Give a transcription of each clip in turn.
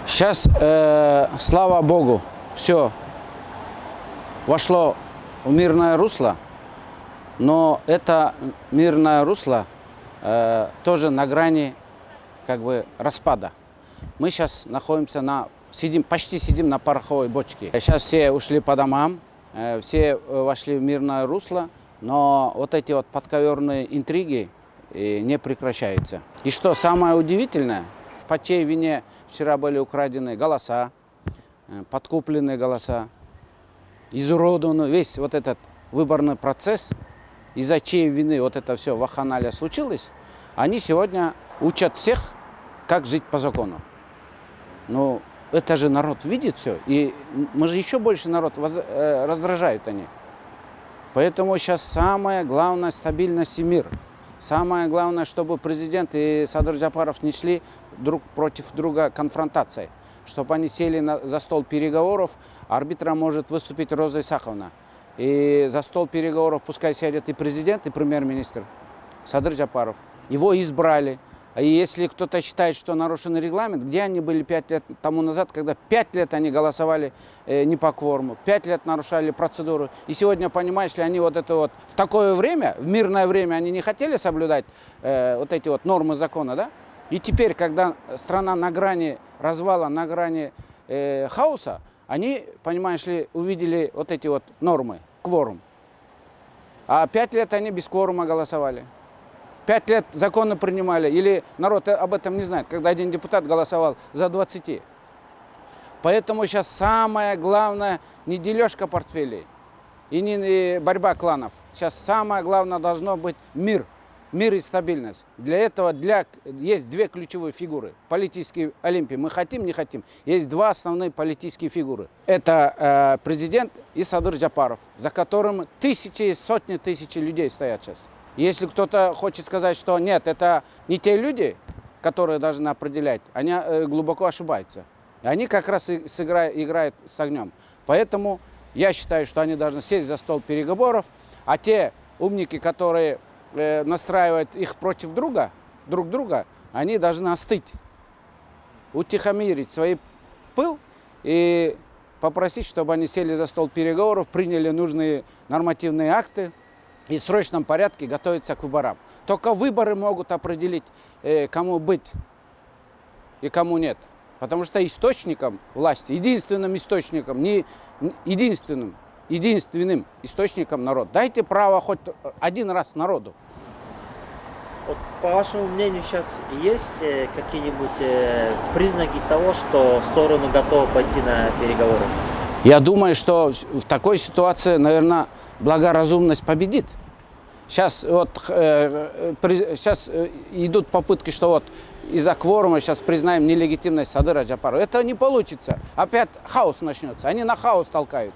Сейчас, слава Богу, все вошло в мирное русло, но это мирное русло тоже на грани распада. Мы сейчас находимся почти сидим на пороховой бочке. Сейчас все ушли по домам, все вошли в мирное русло, но вот эти вот подковерные интриги не прекращаются. И что самое удивительное, по чьей вине вчера были украдены голоса, подкуплены голоса, изуродован весь вот этот выборный процесс, из-за чьей вины вот это все вакханалия случилось, они сегодня учат всех, как жить по закону. Ну, это же народ видит все, и мы же еще больше народ раздражают они. Поэтому сейчас самое главное — стабильность и мир. Самое главное, чтобы президент и Садыр Джапаров не шли друг против друга конфронтацией, чтобы они сели за стол переговоров. Арбитром может выступить Роза Исаковна. И за стол переговоров пускай сядет и президент, и премьер-министр Садыр Джапаров. Его избрали. И если кто-то считает, что нарушен регламент, где они были 5 лет тому назад, когда 5 лет они голосовали не по кворуму, 5 лет нарушали процедуру. И сегодня, понимаешь ли, они в такое время, в мирное время, они не хотели соблюдать вот эти вот нормы закона, да? И теперь, когда страна на грани развала, на грани хаоса, они, понимаешь ли, увидели вот эти вот нормы, кворум. А 5 лет они без кворума голосовали. 5 лет законы принимали, или народ об этом не знает, когда один депутат голосовал за 20. Поэтому сейчас самое главное не дележка портфелей и не борьба кланов. Сейчас самое главное должно быть мир. Мир и стабильность. Для этого есть две ключевые фигуры. Политические олимпии. Мы хотим, не хотим. Есть два основные политические фигуры. Это президент и Садыр Джапаров, за которым тысячи, сотни тысяч людей стоят сейчас. Если кто-то хочет сказать, что нет, это не те люди, которые должны определять, они глубоко ошибаются. И они как раз играют с огнем. Поэтому я считаю, что они должны сесть за стол переговоров, а те умники, которые настраивают их против друг друга, они должны остыть, утихомирить свой пыл и попросить, чтобы они сели за стол переговоров, приняли нужные нормативные акты и в срочном порядке готовиться к выборам. Только выборы могут определить, кому быть и кому нет. Потому что источником власти, единственным источником, не единственным источником народ. Дайте право хоть один раз народу. Вот, по вашему мнению, сейчас есть какие-нибудь признаки того, что стороны готовы пойти на переговоры? Я думаю, что в такой ситуации, наверное, благоразумность победит. Сейчас идут попытки, что из-за кворума сейчас признаем нелегитимность Садыра Джапарова. Это не получится. Опять хаос начнется. Они на хаос толкают.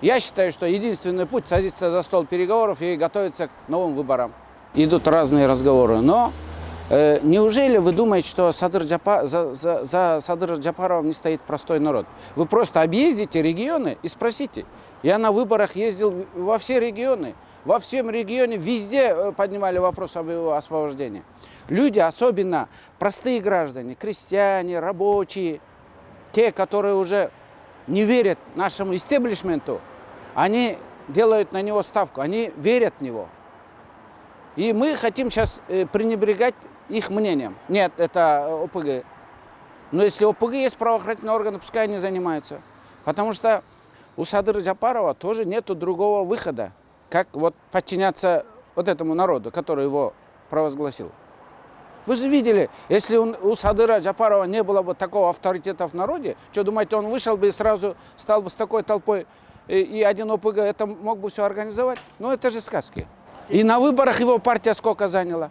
Я считаю, что единственный путь — садиться за стол переговоров и готовиться к новым выборам. Идут разные разговоры. Но неужели вы думаете, что за Садыра Джапаровым не стоит простой народ? Вы просто объездите регионы и спросите. Я на выборах ездил во все регионы. Во всем регионе везде поднимали вопрос об его освобождении. Люди, особенно простые граждане, крестьяне, рабочие, те, которые уже не верят нашему истеблишменту, они делают на него ставку, они верят в него. И мы хотим сейчас пренебрегать их мнением. Нет, это ОПГ. Но если ОПГ есть правоохранительные органы, пускай они занимаются. Потому что у Садыра Джапарова тоже нет другого выхода, как подчиняться этому народу, который его провозгласил. Вы же видели, если у Садыра Джапарова не было бы такого авторитета в народе, что думаете, он вышел бы и сразу стал бы с такой толпой, и один ОПГ это мог бы все организовать? Ну это же сказки. И на выборах его партия сколько заняла?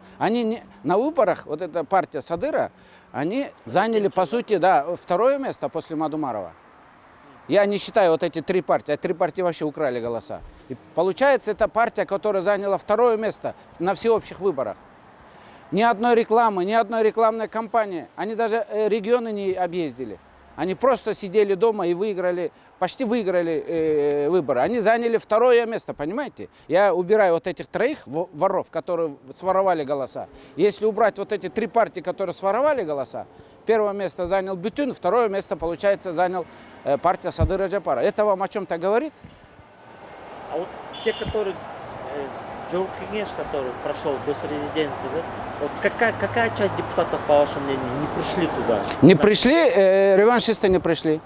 На выборах, эта партия Садыра, они заняли, по сути, второе место после Мадумарова. Я не считаю эти три партии, а три партии вообще украли голоса. И получается, это партия, которая заняла второе место на всеобщих выборах. Ни одной рекламы, ни одной рекламной кампании. Они даже регионы не объездили. Они просто сидели дома и выиграли, почти выиграли выборы. Они заняли второе место, понимаете? Я убираю вот этих троих воров, которые своровали голоса. Если убрать вот эти три партии, которые своровали голоса, первое место занял Бютюн, второе место, получается, занял партия Садыра Джапара. Это вам о чем-то говорит? А вот те, которые, Джо Кенеш, который прошел госрезиденции, да, вот какая часть депутатов, по вашему мнению, не пришли туда? Не пришли, реваншисты не пришли,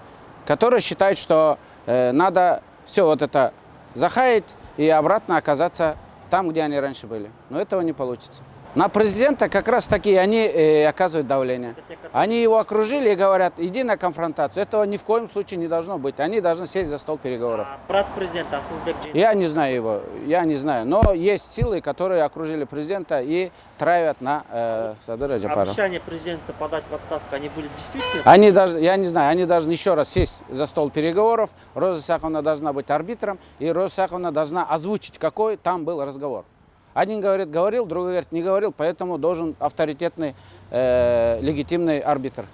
которые считают, что надо все вот это захаять и обратно оказаться там, где они раньше были. Но этого не получится. На президента как раз таки они оказывают давление. Они его окружили и говорят, иди на конфронтацию. Этого ни в коем случае не должно быть. Они должны сесть за стол переговоров. А брат президента Асылбек Джейн? Я не знаю его, я не знаю. Но есть силы, которые окружили президента и травят на Садыра Джапара. Обещание президента подать в отставку, они были действительно? Они даже, я не знаю, они должны еще раз сесть за стол переговоров. Роза Исаковна должна быть арбитром, и Роза Исаковна должна озвучить, какой там был разговор. Один говорит, говорил, другой говорит, не говорил, поэтому должен авторитетный, легитимный арбитр.